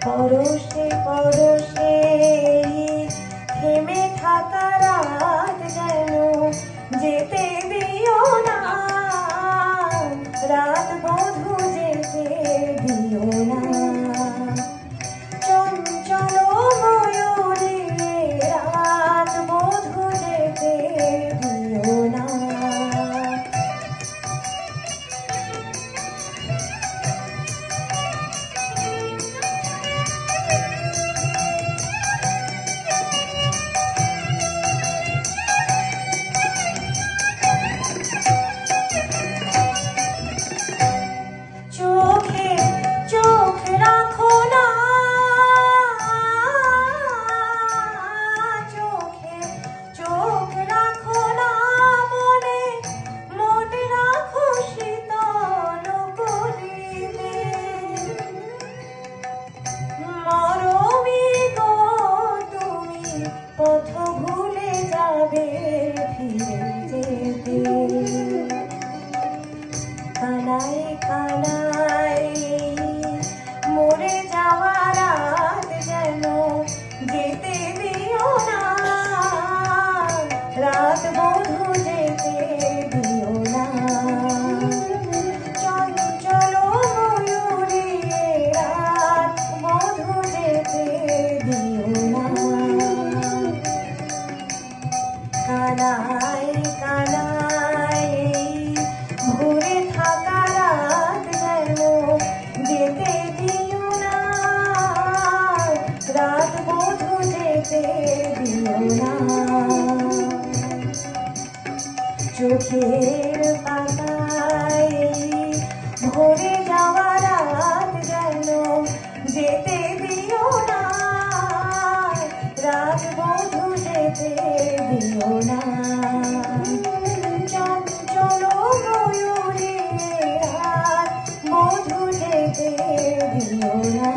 পরশে পরশে থেমে থাকা রাত যেন যেতে দিও না, রাত বধূ যেতে দিও না। চঞ্চল ময়ূরী রাত বধূ যেতে দিও না। পথ ভুলে যাবে ফিরে যেতে, কানায় কানায় মরে যাওয়া রাত যেন যেতে দিও না, রাত বধূ যেতে দিও না। চঞ্চল ময়ূরী রাত বধূ যেতে দিও না। কানায় কানায় ভরে থাকা রাত যেন যেতে দিও না, রাত বধূ যেতে দিও না। চোখের পাতায় ভরে যাওয়া রাত যেন যেতে দিও না, রাত বধূ যেতে দিও না। চঞ্চল ময়ূরী রাত বধূ যেতে দিও না।